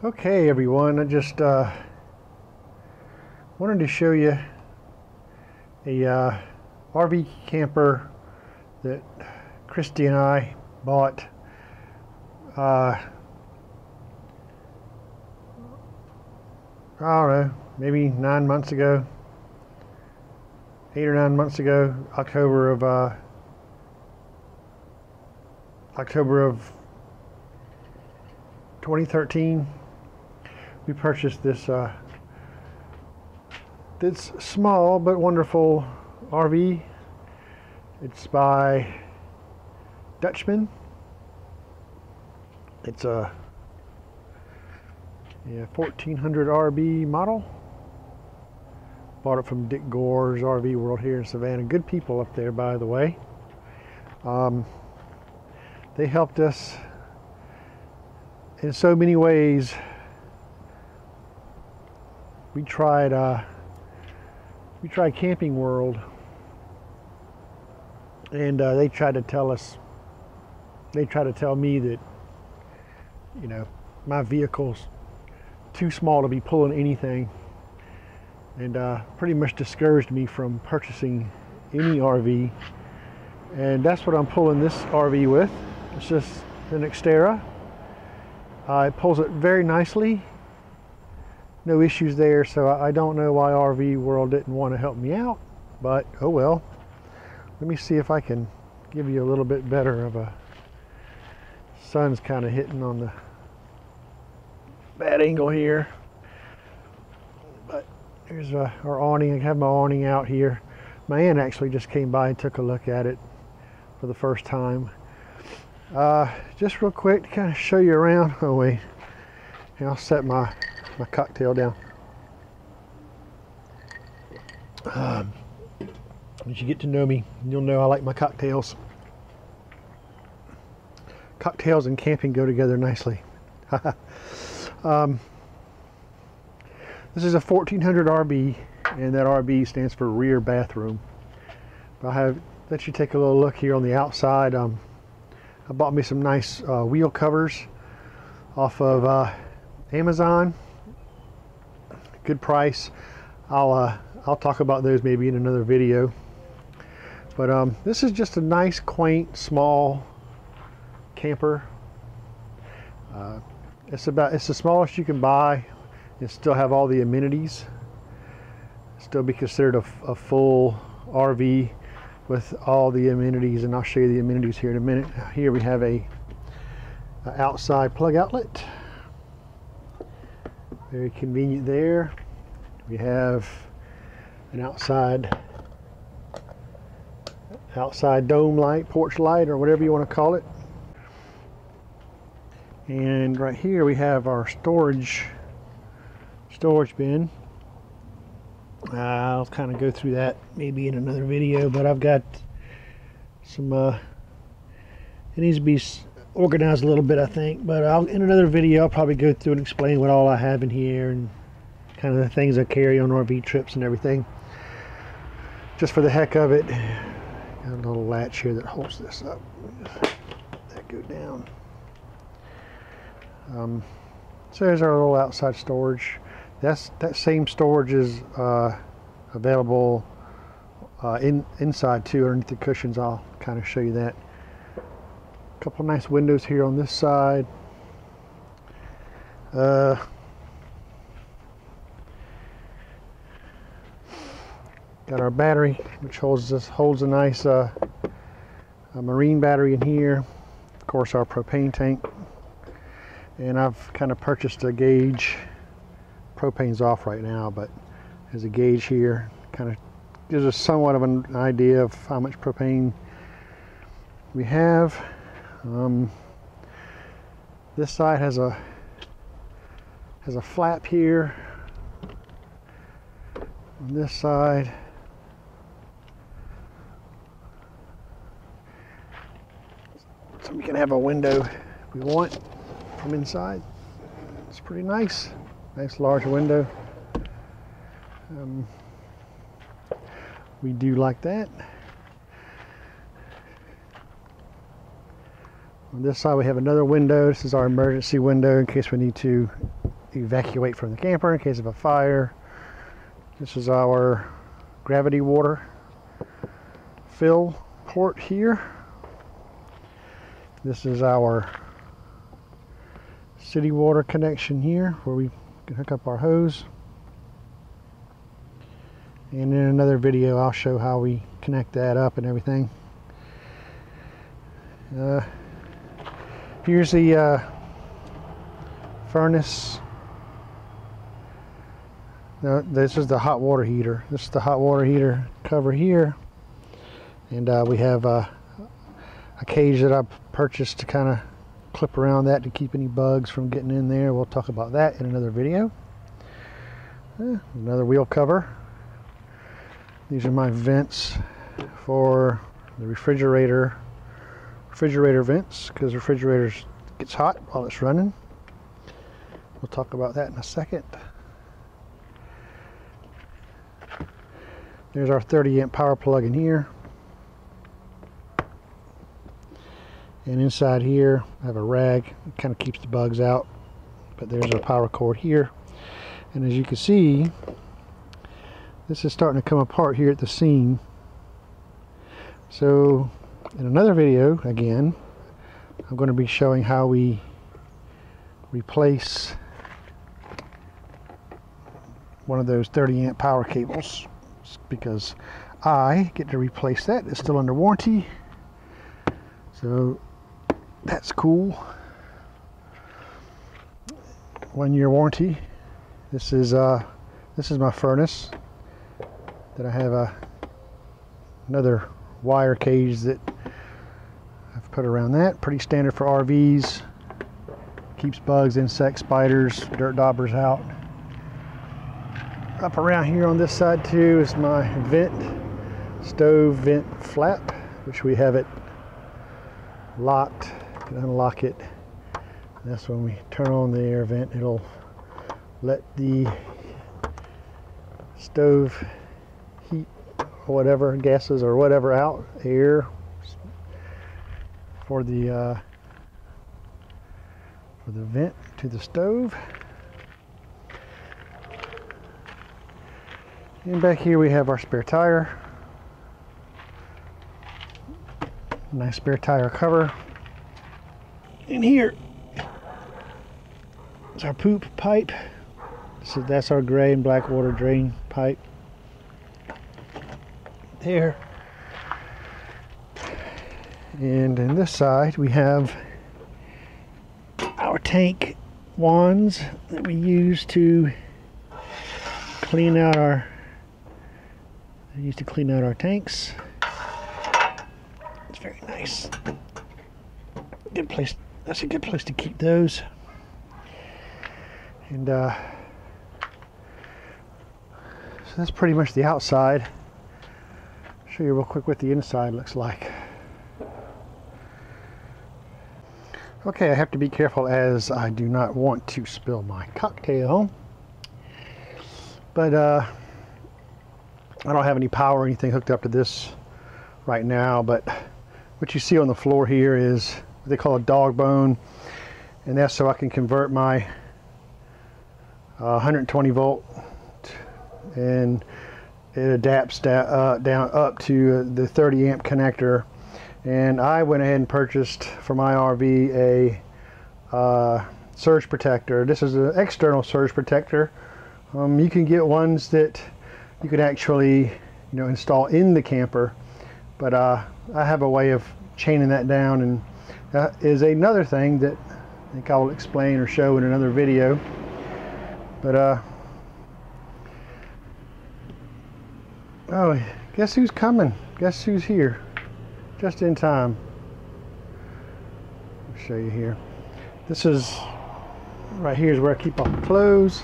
Okay everyone, I just wanted to show you a RV camper that Christy and I bought I don't know, maybe 9 months ago, 8 or 9 months ago, October of 2013. We purchased this small but wonderful RV. It's by Dutchman. It's a 1400 RV model. Bought it from Gore's RV World here in Savannah. Good people up there, by the way. They helped us in so many ways. We tried Camping World, and they tried to tell me that, you know, my vehicle's too small to be pulling anything, and pretty much discouraged me from purchasing any RV. And that's what I'm pulling this RV with. It's just an Xterra. It pulls it very nicely. No issues there, so I don't know why RV World didn't want to help me out, but oh well. Let me see if I can give you a little bit better of a... Sun's kind of hitting on the bad angle here, but here's our awning. I have my awning out here. My aunt actually just came by and took a look at it for the first time. Just real quick to kind of show you around. Oh wait, and I'll set my cocktail down. As you get to know me, you'll know I like my cocktails. Cocktails and camping go together nicely. This is a 1400 RB, and that RB stands for rear bathroom. I'll let you take a little look here on the outside. I bought me some nice wheel covers off of Amazon. Good price. I'll talk about those maybe in another video. But this is just a nice, quaint, small camper. It's the smallest you can buy and still have all the amenities. Still be considered a full RV with all the amenities, and I'll show you the amenities here in a minute. Here we have a outside plug outlet. Very convenient there. We have an outside dome light, porch light, or whatever you want to call it. And right here we have our storage bin. I'll kind of go through that maybe in another video, but I've got some it needs to be organized a little bit, I think, but in another video I'll probably go through and explain what all I have in here and kind of the things I carry on RV trips and everything. Just for the heck of it, got a little latch here that holds this up. Let that go down. So there's our little outside storage. That same storage is available inside too, underneath the cushions. I'll kind of show you that. A couple nice windows here on this side. Got our battery, which holds a nice a marine battery in here. Of course, our propane tank. And I've kind of purchased a gauge. Propane's off right now, but there's a gauge here. Kind of gives us somewhat of an idea of how much propane we have. This side has a flap here. On this side, so we can have a window if we want from inside. It's pretty nice. Nice large window. We do like that. On this side we have another window. This is our emergency window in case we need to evacuate from the camper in case of a fire. This is our gravity water fill port here. This is our city water connection here where we can hook up our hose. And in another video I'll show how we connect that up and everything. Here's the furnace. No, this is the hot water heater. This is the hot water heater cover here. And we have a cage that I purchased to kind of clip around that to keep any bugs from getting in there. We'll talk about that in another video. Another wheel cover. These are my vents for the refrigerator vents, because the refrigerator gets hot while it's running. We'll talk about that in a second. There's our 30 amp power plug in here. And inside here I have a rag. It kind of keeps the bugs out. But there's our power cord here. And as you can see, this is starting to come apart here at the seam. So in another video, again, I'm going to be showing how we replace one of those 30 amp power cables, because I get to replace that. It's still under warranty, so that's cool. 1 year warranty. This is my furnace. Then I have another wire cage that I've put around that. Pretty standard for RVs. Keeps bugs, insects, spiders, dirt daubers out. Up around here on this side too is my stove vent flap, which we have it locked. You can unlock it. And that's when we turn on the air vent. It'll let the stove heat or whatever, gases or whatever out, air for the vent to the stove. And back here we have our spare tire. Nice spare tire cover. And here is our poop pipe. So that's our gray and black water drain pipe. There. And in this side we have our tank wands that we use to clean out our tanks. It's very nice. Good place. That's a good place to keep those. And so that's pretty much the outside. Show you real quick what the inside looks like. Okay, I have to be careful as I do not want to spill my cocktail. But I don't have any power or anything hooked up to this right now, but what you see on the floor here is what they call a dog bone, and that's so I can convert my 120 volt, and it adapts down up to the 30 amp connector. And I went ahead and purchased for my RV a surge protector. This is an external surge protector. You can get ones that you can actually, install in the camper, but I have a way of chaining that down, and that is another thing that I think I will explain or show in another video. But oh, guess who's coming? Guess who's here? Just in time. I'll show you here. This is right here is where I keep all the clothes.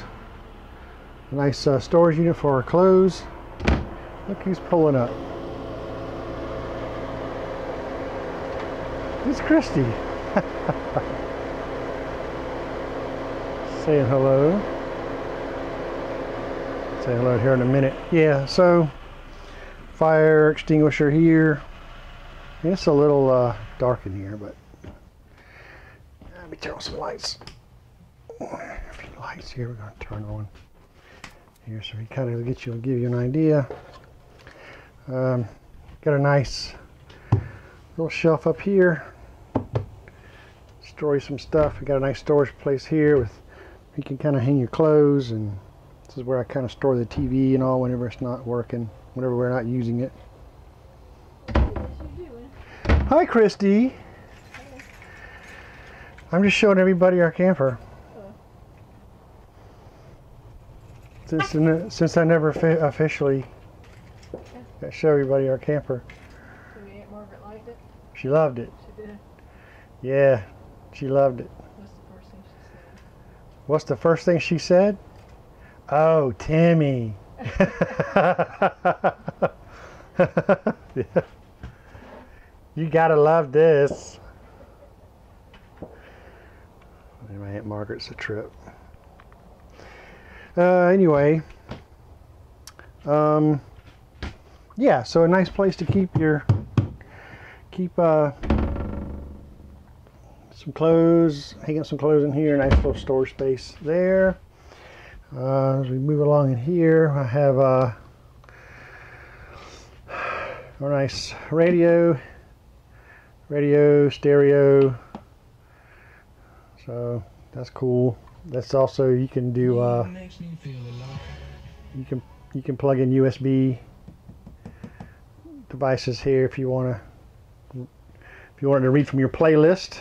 A nice storage unit for our clothes. Look who's pulling up. It's Christy. Saying hello. Say hello here in a minute. Yeah, so fire extinguisher here. It's a little dark in here, but let me turn on some lights if you lights here. We're going to turn on here so he kind of give you an idea. Got a nice little shelf up here. Store some stuff. We got a nice storage place here with you can kind of hang your clothes, and this is where I kind of store the TV and all whenever it's not working, whenever we're not using it. Hi, Christy. Hey. I'm just showing everybody our camper. Since I never officially got to show everybody our camper. So Aunt Margaret liked it? She loved it. She did? Yeah, she loved it. What's the first thing she said? What's the first thing she said? Oh, Timmy. Yeah. You gotta love this. My Aunt Margaret's a trip. Anyway, yeah, so a nice place to keep some clothes, hang up some clothes in here. Nice little storage space there. As we move along in here, I have a nice radio, stereo. So that's cool. That's also, you can do you can plug in USB devices here if you wanted to read from your playlist.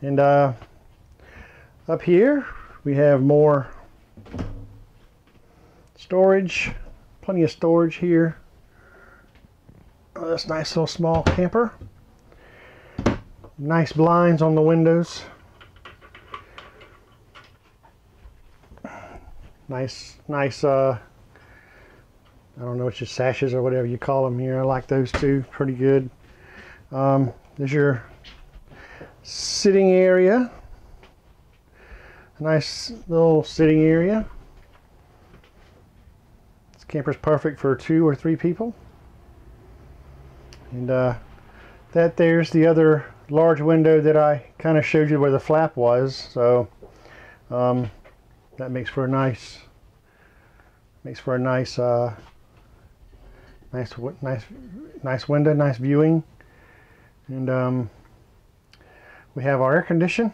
And up here we have more storage, plenty of storage here. Oh, that's a nice little small camper. Nice blinds on the windows. Nice, I don't know, it's just sashes or whatever you call them here. I like those too, pretty good. There's your sitting area. A nice little sitting area. This camper's perfect for 2 or 3 people. And there's the other large window that I kind of showed you where the flap was. So that makes for a nice nice window, nice viewing. And we have our air condition,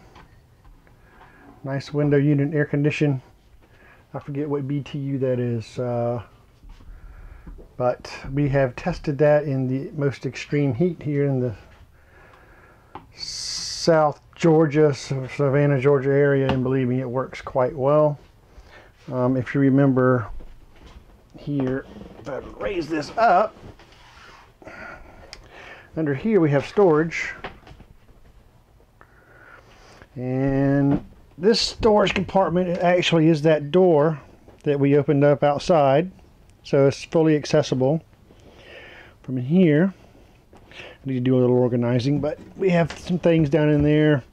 nice window unit air condition. I forget what BTU that is, but we have tested that in the most extreme heat here in the South Georgia, Savannah, Georgia area, and believe me, it works quite well. If you remember here, if I raise this up, under here we have storage, and this storage compartment actually is that door that we opened up outside, so it's fully accessible from here. I need to do a little organizing, but we have some things down in there,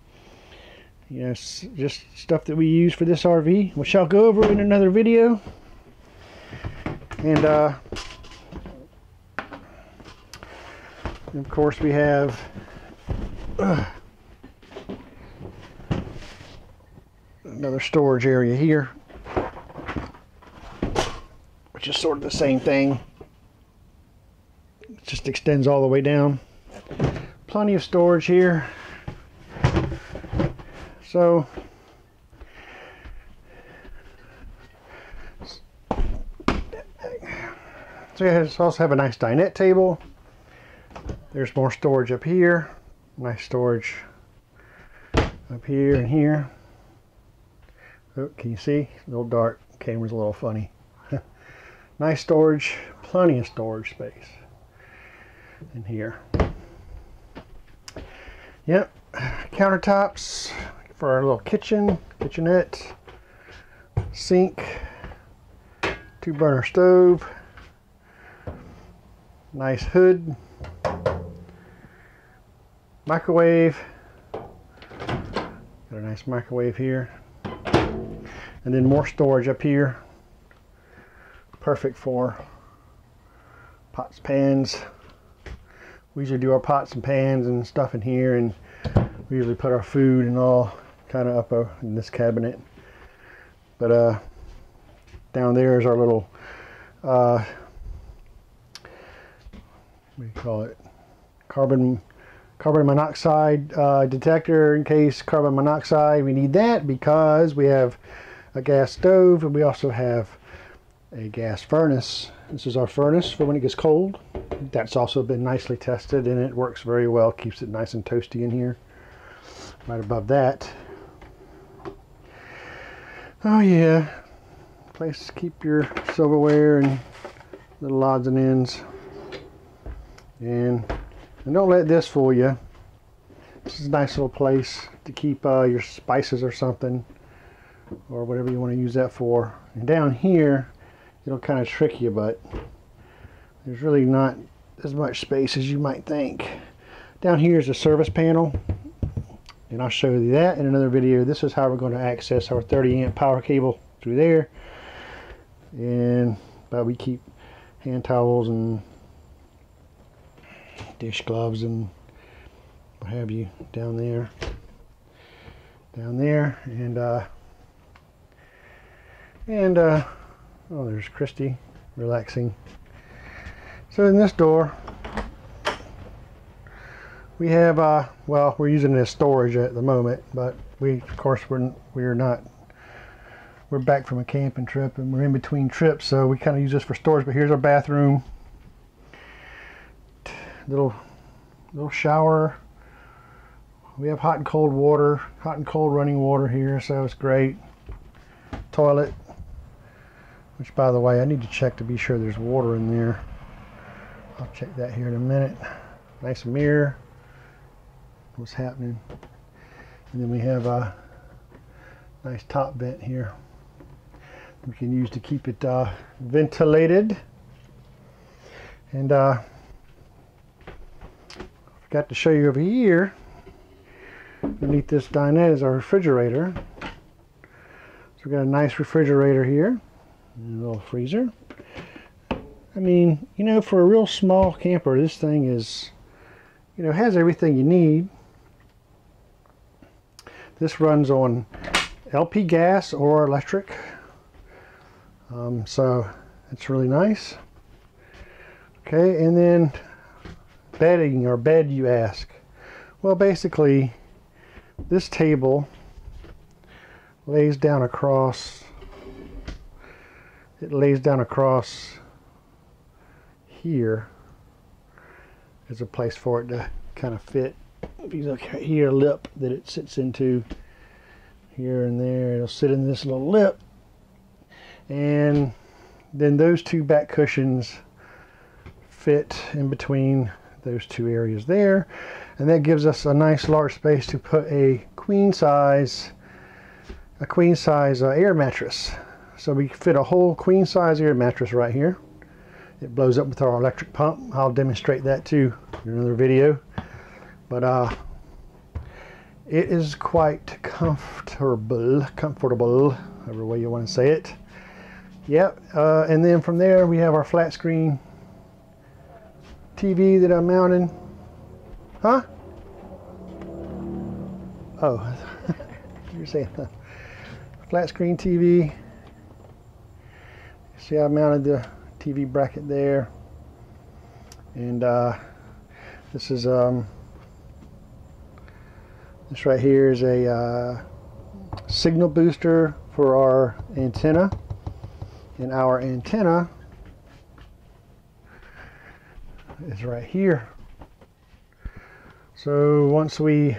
you know, just stuff that we use for this RV, which I'll go over in another video. And of course we have another storage area here, which is sort of the same thing. It just extends all the way down. Plenty of storage here. So you also have a nice dinette table. There's more storage up here. Nice storage up here and here. Oh, can you see? A little dark. Camera's a little funny. Nice storage. Plenty of storage space in here. Yep. Countertops for our little kitchenette, sink, 2-burner stove, nice hood, microwave, got a nice microwave here, and then more storage up here, perfect for pots, pans. We usually do our pots and pans and stuff in here, and we usually put our food and all kind of up in this cabinet. But down there is our little what do you call it, carbon monoxide detector, in case carbon monoxide, we need that because we have a gas stove and we also have a gas furnace. This is our furnace for when it gets cold. That's also been nicely tested and it works very well, keeps it nice and toasty in here. Right above that, oh yeah, place to keep your silverware and little odds and ends. And don't let this fool you. This is a nice little place to keep your spices or something, or whatever you want to use that for. And down here, it'll kind of trick you, but there's really not as much space as you might think. Down here is a service panel, and I'll show you that in another video. This is how we're going to access our 30 amp power cable through there. But we keep hand towels and dish gloves and what have you down there, and oh, there's Christy relaxing. So in this door we have well, we're using it as storage at the moment, but of course we're back from a camping trip and we're in between trips, so we kind of use this for storage. But here's our bathroom, little shower. We have hot and cold running water here, so it's great. Toilet, which by the way, I need to check to be sure there's water in there. I'll check that here in a minute. Nice mirror. What's happening? And then we have a nice top vent here we can use to keep it ventilated. And forgot to show you over here, underneath this dinette is our refrigerator. So we've got a nice refrigerator here, and a little freezer. I mean, you know, for a real small camper, this thing is, you know, has everything you need. This runs on LP gas or electric, so it's really nice. Okay, and then bedding, or bed, you ask. Well, basically this table lays down across, here. There's a place for it to kind of fit. If you look here, lip that it sits into here and there, it'll sit in this little lip. And then those two back cushions fit in between those two areas there, and that gives us a nice large space to put a queen size air mattress. So we fit a whole queen size air mattress right here. It blows up with our electric pump. I'll demonstrate that too in another video. But it is quite comfortable, however way you want to say it. Yep. And then from there we have our flat screen TV that I'm mounting. Huh? Oh, you're saying that. Flat screen TV. See, I mounted the TV bracket there, and this is this right here is a signal booster for our antenna, and our antenna is right here. So once we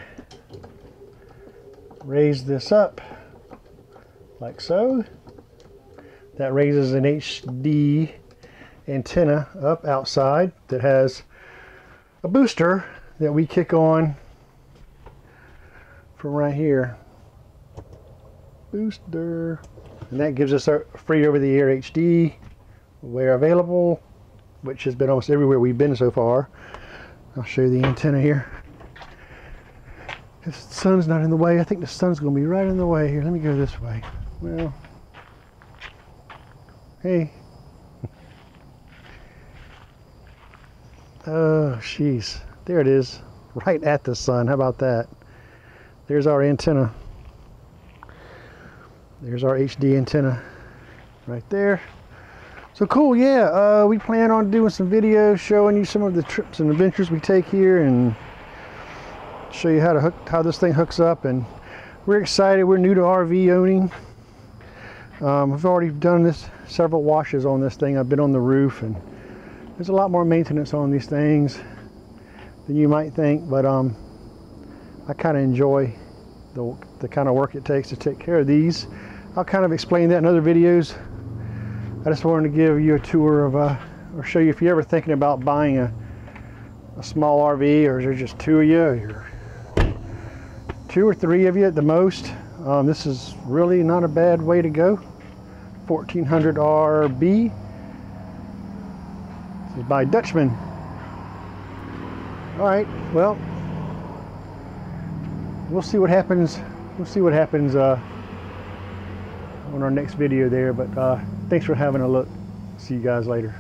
raise this up like so, that raises an HD antenna up outside that has a booster that we kick on from right here. Booster. And that gives us our free over-the-air HD where available, which has been almost everywhere we've been so far. I'll show you the antenna here. If the sun's not in the way, I think the sun's going to be right in the way here. Let me go this way. Well, hey. Oh, jeez. There it is. Right at the sun. How about that? There's our antenna. There's our HD antenna right there. So cool, yeah. We plan on doing some videos showing you some of the trips and adventures we take here, and show you how this thing hooks up. And we're excited. We're new to RV owning. I've already done several washes on this thing. I've been on the roof, and there's a lot more maintenance on these things than you might think, but I kind of enjoy the kind of work it takes to take care of these. I'll kind of explain that in other videos. I just wanted to give you a tour of or show you if you're ever thinking about buying a small RV, or is there just two of you, or two or three of you at the most. This is really not a bad way to go. 1400 RB. This is by Dutchman. All right, well, we'll see what happens. We'll see what happens on our next video there. But thanks for having a look. See you guys later.